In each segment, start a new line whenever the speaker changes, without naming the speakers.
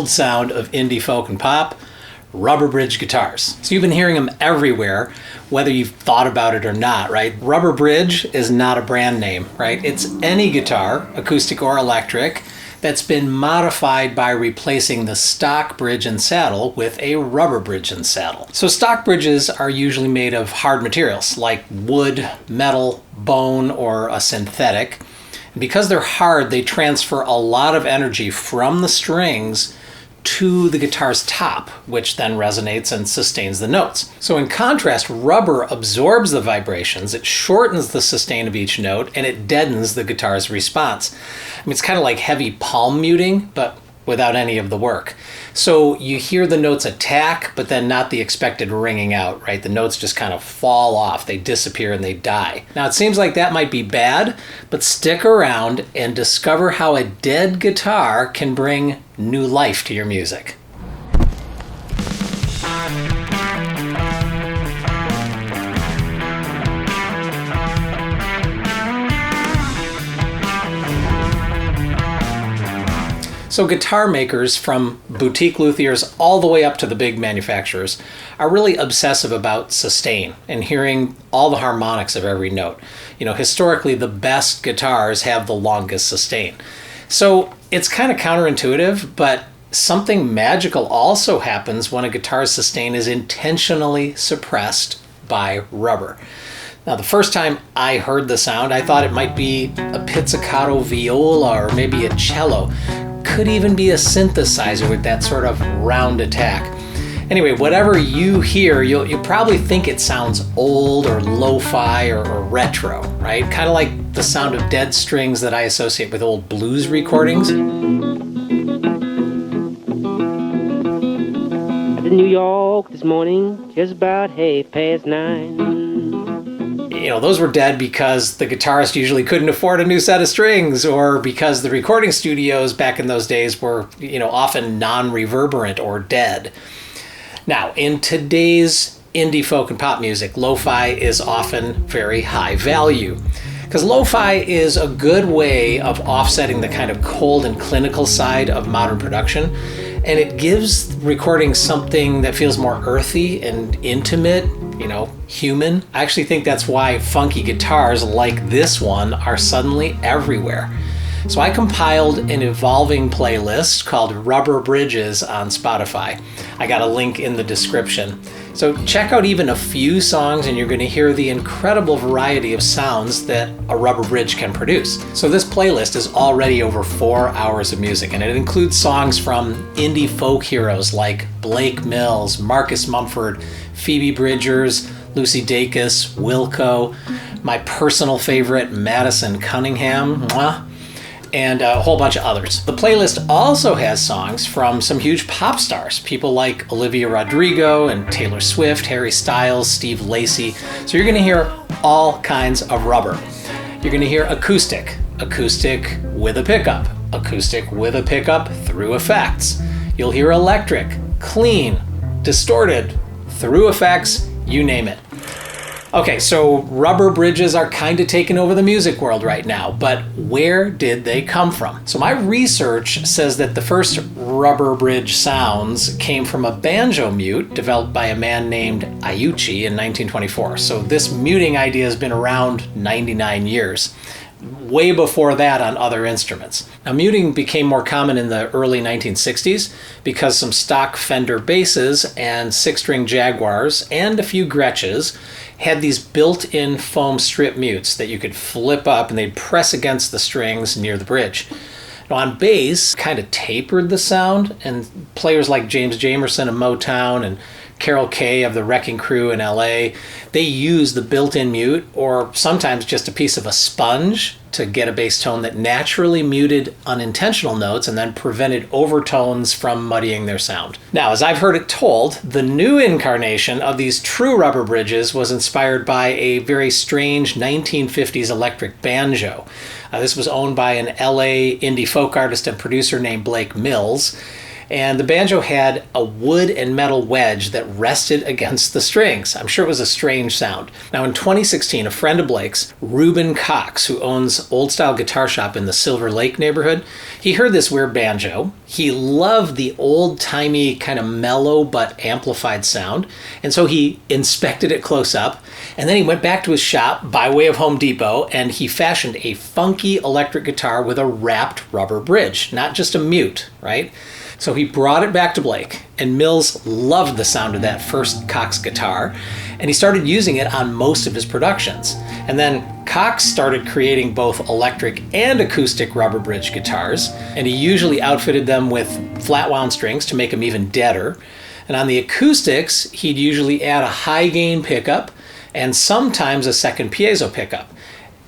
gold sound of indie folk and pop, rubber bridge guitars. So you've been hearing them everywhere, whether you've thought about it or not, right? Rubber bridge is not a brand name, right? It's any guitar, acoustic or electric, that's been modified by replacing the stock bridge and saddle with a rubber bridge and saddle. So stock bridges are usually made of hard materials like wood, metal, bone, or a synthetic. And because they're hard, they transfer a lot of energy from the strings to the guitar's top, which then resonates and sustains the notes. So in contrast, rubber absorbs the vibrations, it shortens the sustain of each note, and it deadens the guitar's response. I mean, it's kind of like heavy palm muting, but without any of the work. So you hear the notes attack, but then not the expected ringing out, right? The notes just kind of fall off, they disappear and they die. Now it seems like that might be bad, but stick around and discover how a dead guitar can bring new life to your music. So guitar makers, from boutique luthiers all the way up to the big manufacturers, are really obsessive about sustain and hearing all the harmonics of every note. You know, historically, the best guitars have the longest sustain. So it's kind of counterintuitive, but something magical also happens when a guitar's sustain is intentionally suppressed by rubber. Now, the first time I heard the sound, I thought it might be a pizzicato viola or maybe a cello. Could even be a synthesizer with that sort of round attack. Anyway, whatever you hear, you'll probably think it sounds old or lo-fi or retro, right? Kind of like the sound of dead strings that I associate with old blues recordings.
In New York this morning, just about 9:30.
You know, those were dead because the guitarist usually couldn't afford a new set of strings, or because the recording studios back in those days were, often non-reverberant or dead. Now, in today's indie folk and pop music, lo-fi is often very high value, because lo-fi is a good way of offsetting the kind of cold and clinical side of modern production, and it gives recording something that feels more earthy and intimate, human. I actually think that's why funky guitars like this one are suddenly everywhere. So I compiled an evolving playlist called Rubber Bridges on Spotify. I got a link in the description. So check out even a few songs and you're going to hear the incredible variety of sounds that a rubber bridge can produce. So this playlist is already over 4 hours of music, and it includes songs from indie folk heroes like Blake Mills, Marcus Mumford, Phoebe Bridgers, Lucy Dacus, Wilco, my personal favorite, Madison Cunningham, and a whole bunch of others. The playlist also has songs from some huge pop stars, people like Olivia Rodrigo and Taylor Swift, Harry Styles, Steve Lacy. So you're gonna hear all kinds of rubber. You're gonna hear acoustic with a pickup, acoustic with a pickup through effects. You'll hear electric, clean, distorted, through effects, you name it. Okay, so rubber bridges are kind of taking over the music world right now, but where did they come from? So my research says that the first rubber bridge sounds came from a banjo mute developed by a man named Iucci in 1924. So this muting idea has been around 99 years. Way before that on other instruments. Now, muting became more common in the early 1960s because some stock Fender basses and 6-string Jaguars and a few Gretches had these built-in foam strip mutes that you could flip up and they'd press against the strings near the bridge. Now, on bass, kind of tapered the sound, and players like James Jamerson of Motown and Carol Kay of the Wrecking Crew in LA, they use the built-in mute or sometimes just a piece of a sponge to get a bass tone that naturally muted unintentional notes and then prevented overtones from muddying their sound. Now, as I've heard it told, the new incarnation of these true rubber bridges was inspired by a very strange 1950s electric banjo. This was owned by an LA indie folk artist and producer named Blake Mills. And the banjo had a wood and metal wedge that rested against the strings. I'm sure it was a strange sound. Now in 2016, a friend of Blake's, Reuben Cox, who owns Old Style Guitar Shop in the Silver Lake neighborhood, he heard this weird banjo. He loved the old-timey kind of mellow but amplified sound, and so he inspected it close up, and then he went back to his shop by way of Home Depot, and he fashioned a funky electric guitar with a wrapped rubber bridge, not just a mute, right? So he brought it back to Blake, and Mills loved the sound of that first Cox guitar, and he started using it on most of his productions. And then Cox started creating both electric and acoustic rubber bridge guitars, and he usually outfitted them with flat wound strings to make them even deader. And on the acoustics, he'd usually add a high gain pickup and sometimes a second piezo pickup.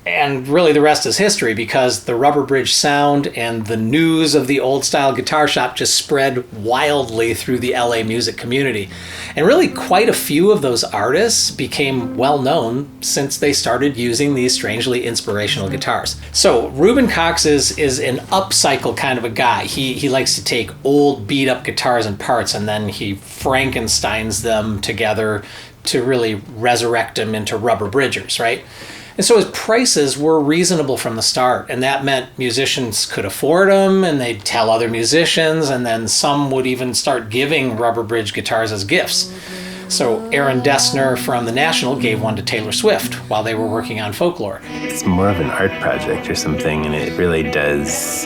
And really the rest is history, because the rubber bridge sound and the news of the Old Style Guitar Shop just spread wildly through the LA music community. And really quite a few of those artists became well known since they started using these strangely inspirational guitars. So Reuben Cox is an upcycle kind of a guy. He likes to take old beat up guitars and parts, and then he Frankensteins them together to really resurrect them into rubber bridgers, right? And so his prices were reasonable from the start, and that meant musicians could afford them, and they'd tell other musicians, and then some would even start giving rubber bridge guitars as gifts. So Aaron Dessner from The National gave one to Taylor Swift while they were working on Folklore.
It's more of an art project or something, and it really does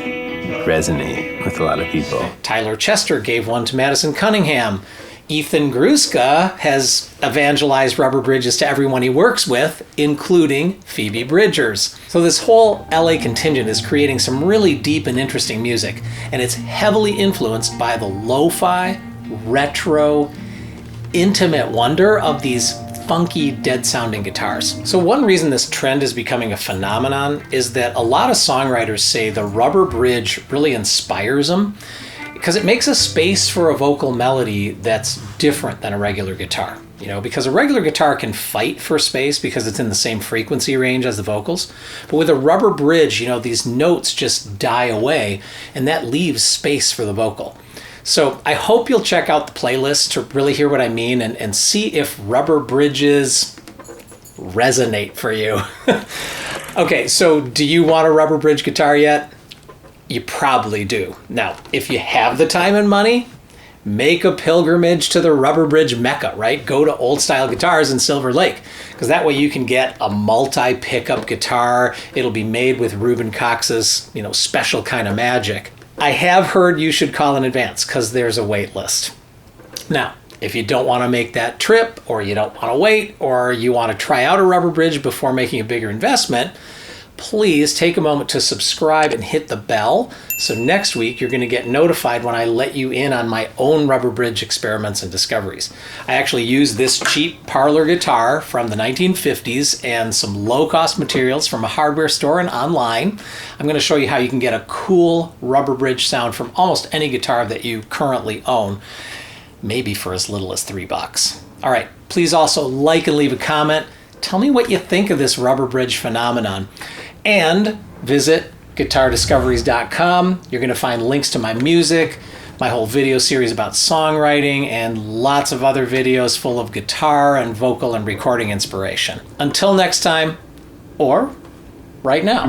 resonate with a lot of people.
Tyler Chester gave one to Madison Cunningham. Ethan Gruska has evangelized rubber bridges to everyone he works with, including Phoebe Bridgers. So this whole LA contingent is creating some really deep and interesting music, and it's heavily influenced by the lo-fi, retro, intimate wonder of these funky, dead-sounding guitars. So one reason this trend is becoming a phenomenon is that a lot of songwriters say the rubber bridge really inspires them, because it makes a space for a vocal melody that's different than a regular guitar. You know, because a regular guitar can fight for space because it's in the same frequency range as the vocals. But with a rubber bridge, you know, these notes just die away, and that leaves space for the vocal. So I hope you'll check out the playlist to really hear what I mean and see if rubber bridges resonate for you. Okay, so do you want a rubber bridge guitar yet? You probably do. Now, if you have the time and money, make a pilgrimage to the rubber bridge mecca, right? Go to Old Style Guitars in Silver Lake, because that way you can get a multi-pickup guitar. It'll be made with Reuben Cox's, you know, special kind of magic. I have heard you should call in advance, because there's a wait list. Now, if you don't want to make that trip, or you don't want to wait, or you want to try out a rubber bridge before making a bigger investment, please take a moment to subscribe and hit the bell. So next week, you're going to get notified when I let you in on my own rubber bridge experiments and discoveries. I actually use this cheap parlor guitar from the 1950s and some low-cost materials from a hardware store and online. I'm going to show you how you can get a cool rubber bridge sound from almost any guitar that you currently own, maybe for as little as $3. All right, please also like and leave a comment. Tell me what you think of this rubber bridge phenomenon. And visit guitardiscoveries.com. You're going to find links to my music, my whole video series about songwriting, and lots of other videos full of guitar and vocal and recording inspiration. Until next time, or right now.